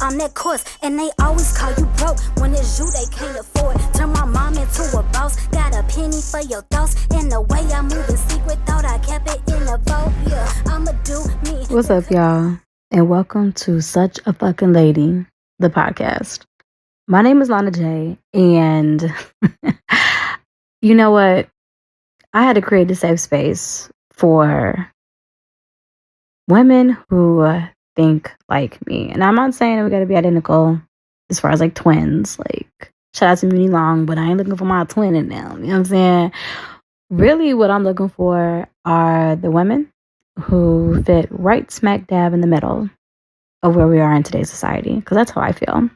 I'm that course, and they always call you broke. When it's you, they can't afford. Turn my mom into a boss. Got a penny for your thoughts. And the way I move in secret, thought I kept it in a vault. Yeah, I'ma do me. What's up, y'all? And welcome to Such a Fucking Lady, the podcast. My name is Lana Jé, and you know what? I had to create a safe space for women who think like me. And I'm not saying we gotta be identical as far as like twins. Like, shout out to Mooney Long, but I ain't looking for my twin in them. You know what I'm saying? Really, what I'm looking for are the women who fit right smack dab in the middle of where we are in today's society, because that's how I feel. I'm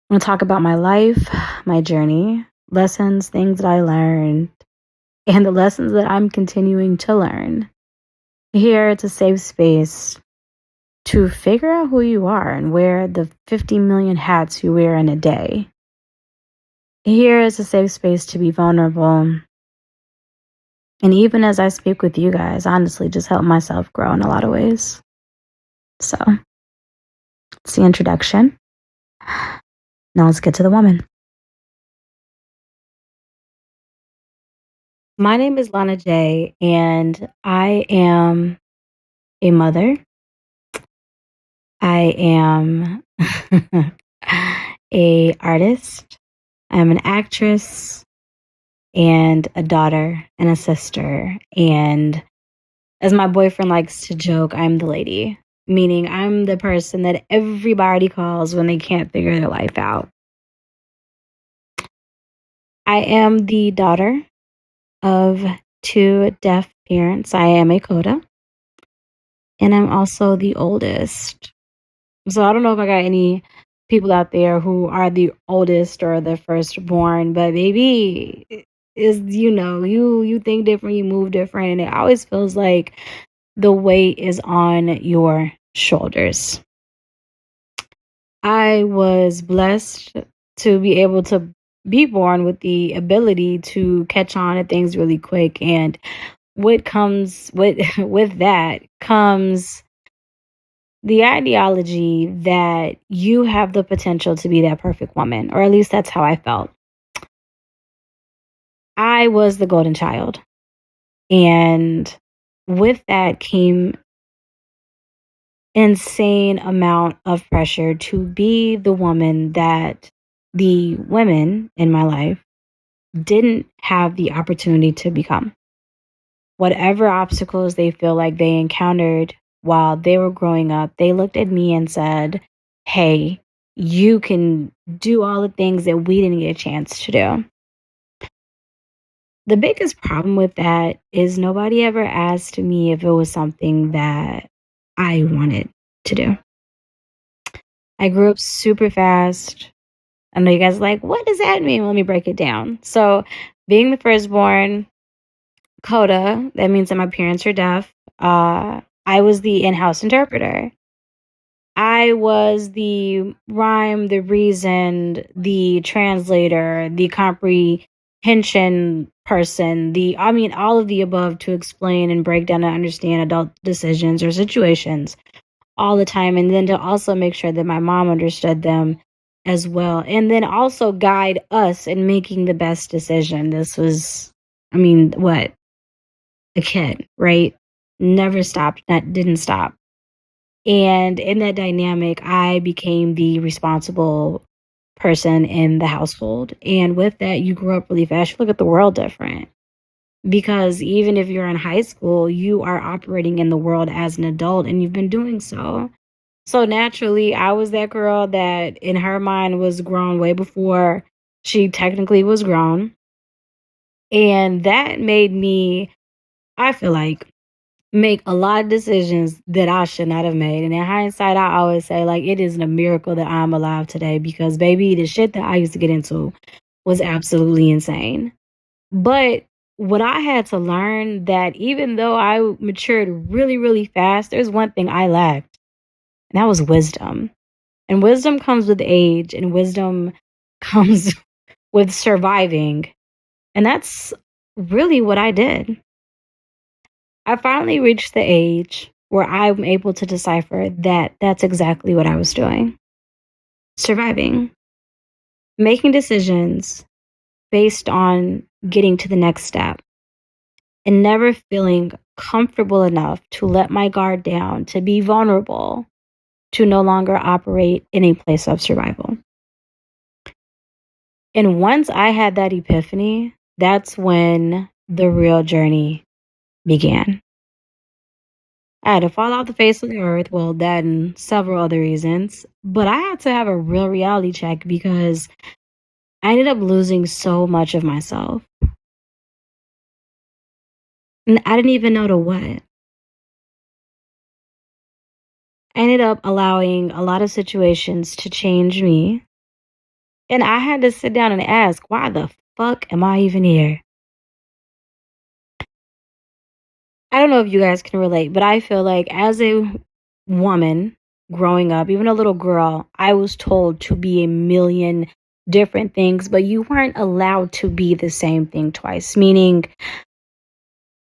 going to talk about my life, my journey, lessons, things that I learned, and the lessons that I'm continuing to learn. Here, it's a safe space to figure out who you are and wear the 50 million hats you wear in a day. Here is a safe space to be vulnerable. And even as I speak with you guys, honestly, just help myself grow in a lot of ways. So, it's the introduction. Now let's get to the woman. My name is Lana Jé, and I am a mother. I am a artist. I'm an actress and a daughter and a sister. And as my boyfriend likes to joke, I'm the lady, meaning I'm the person that everybody calls when they can't figure their life out. I am the daughter of two deaf parents. I am a coda, and I'm also the oldest. So I don't know if I got any people out there who are the oldest or the firstborn, but baby, is you think different, you move different, and it always feels like the weight is on your shoulders. I was blessed to be able to be born with the ability to catch on to things really quick, and what comes with that comes the ideology that you have the potential to be that perfect woman, or at least that's how I felt. I was the golden child, and with that came insane amount of pressure to be the woman that the women in my life didn't have the opportunity to become. Whatever obstacles they feel like they encountered while they were growing up, they looked at me and said, hey, you can do all the things that we didn't get a chance to do. The biggest problem with that is nobody ever asked me if it was something that I wanted to do. I grew up super fast. I know you guys are like, what does that mean? Let me break it down. So, being the firstborn, coda, that means that my parents are deaf. I was the in-house interpreter. I was the rhyme, the reason, the translator, the comprehension person, all of the above to explain and break down and understand adult decisions or situations all the time. And then to also make sure that my mom understood them as well. And then also guide us in making the best decision. This was, a kid, right? Never stopped, that didn't stop. And in that dynamic, I became the responsible person in the household. And with that, you grow up really fast. You look at the world different. Because even if you're in high school, you are operating in the world as an adult, and you've been doing so. So naturally, I was that girl that in her mind was grown way before she technically was grown. And that made me, I feel like, make a lot of decisions that I should not have made. And in hindsight, I always say, like, it is a miracle that I'm alive today, because, baby, the shit that I used to get into was absolutely insane. But what I had to learn, that even though I matured really, really fast, there's one thing I lacked, and that was wisdom. And wisdom comes with age, and wisdom comes with surviving. And that's really what I did. I finally reached the age where I'm able to decipher that that's exactly what I was doing. Surviving, making decisions based on getting to the next step, and never feeling comfortable enough to let my guard down, to be vulnerable, to no longer operate in a place of survival. And once I had that epiphany, that's when the real journey began. I had to fall off the face of the earth, well, that and several other reasons, but I had to have a real reality check because I ended up losing so much of myself. And I didn't even know to what. I ended up allowing a lot of situations to change me. And I had to sit down and ask, why the fuck am I even here? I don't know if you guys can relate, but I feel like as a woman growing up, even a little girl, I was told to be a million different things, but you weren't allowed to be the same thing twice, meaning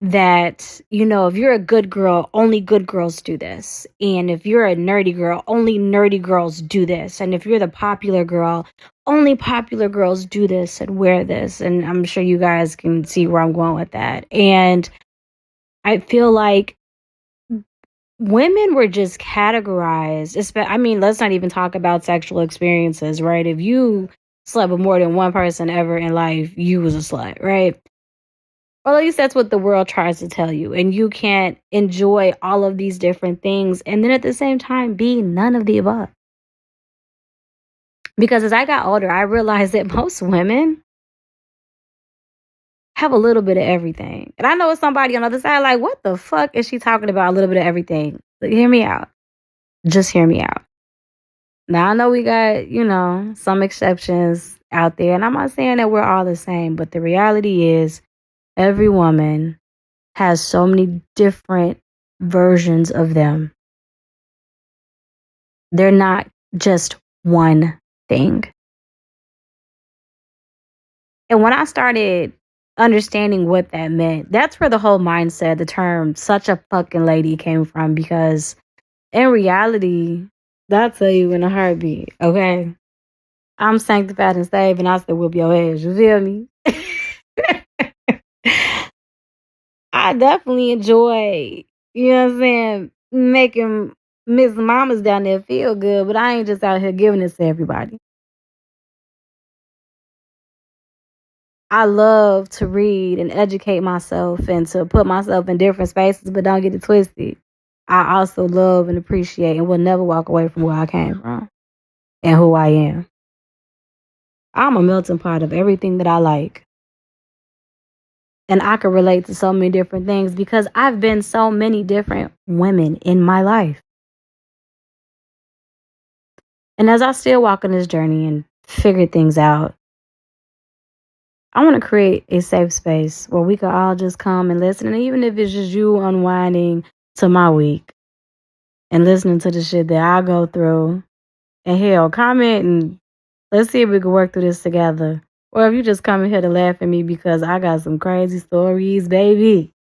that, if you're a good girl, only good girls do this. And if you're a nerdy girl, only nerdy girls do this. And if you're the popular girl, only popular girls do this and wear this. And I'm sure you guys can see where I'm going with that. And I feel like women were just categorized. Let's not even talk about sexual experiences, right? If you slept with more than one person ever in life, you was a slut, right? Or at least that's what the world tries to tell you. And you can't enjoy all of these different things and then at the same time be none of the above. Because as I got older, I realized that most women have a little bit of everything. And I know it's somebody on the other side like, what the fuck is she talking about? A little bit of everything. Like, hear me out. Just hear me out. Now, I know we got, some exceptions out there. And I'm not saying that we're all the same. But the reality is every woman has so many different versions of them. They're not just one thing. And when I started understanding what that meant, that's where the whole mindset, the term such a fucking lady came from. Because in reality, I'll tell you in a heartbeat, okay? I'm sanctified and saved and I still whoop your ass, you feel me? I definitely enjoy, making Miss Mamas down there feel good, but I ain't just out here giving this to everybody. I love to read and educate myself and to put myself in different spaces, but don't get it twisted. I also love and appreciate and will never walk away from where I came from and who I am. I'm a melting pot of everything that I like. And I can relate to so many different things because I've been so many different women in my life. And as I still walk on this journey and figure things out, I want to create a safe space where we can all just come and listen. And even if it's just you unwinding to my week and listening to the shit that I go through, and hell, comment and let's see if we can work through this together. Or if you just come in here to laugh at me because I got some crazy stories, baby,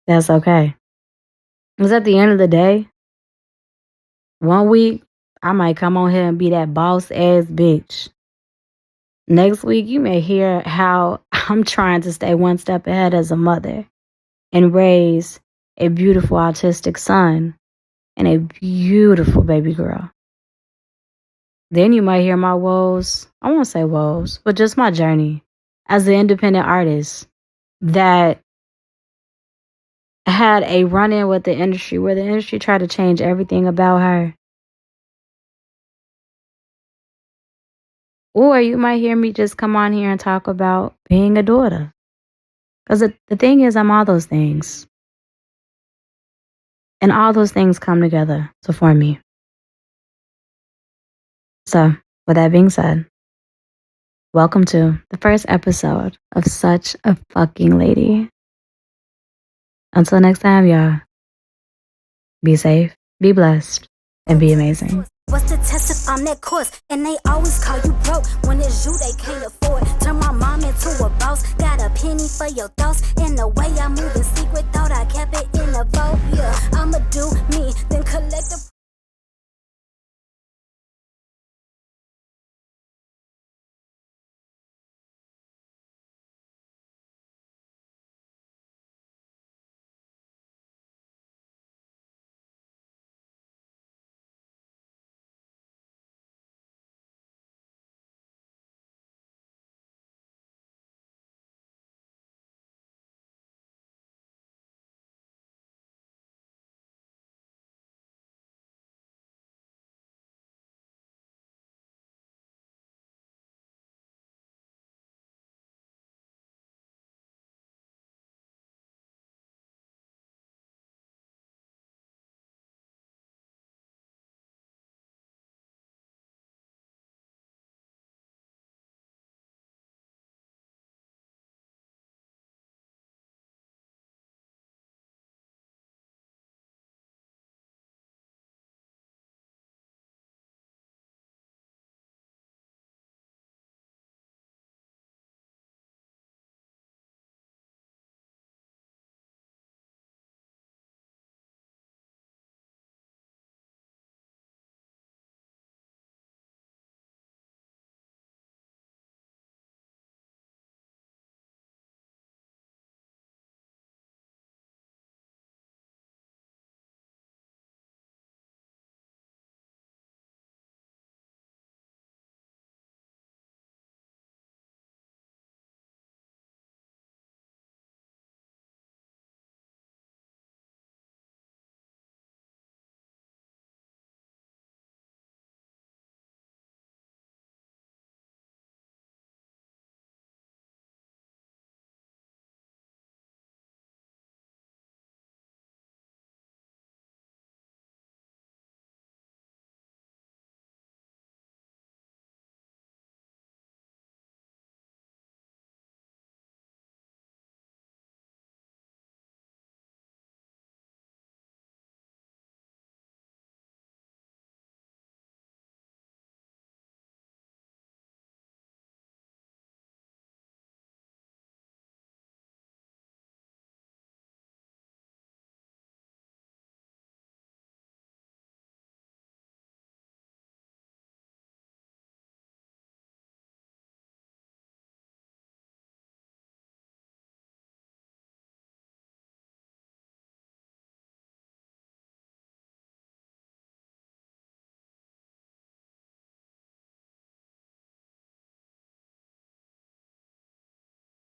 that's okay. Because at the end of the day, one week, I might come on here and be that boss ass bitch. Next week, you may hear how I'm trying to stay one step ahead as a mother and raise a beautiful autistic son and a beautiful baby girl. Then you might hear my woes. I won't say woes, but just my journey as an independent artist that had a run-in with the industry where the industry tried to change everything about her. Or you might hear me just come on here and talk about being a daughter. Because the thing is, I'm all those things. And all those things come together to form me. So, with that being said, welcome to the first episode of Such a Fucking Lady. Until next time, y'all, be safe, be blessed, and be amazing. What's the test if I'm that course? And they always call you broke when it's you they can't afford. Turn my mom into into a boss. Got a penny for your thoughts. And the way I move in secret, thought I kept it in a vault. Yeah, I'ma do me, then collect the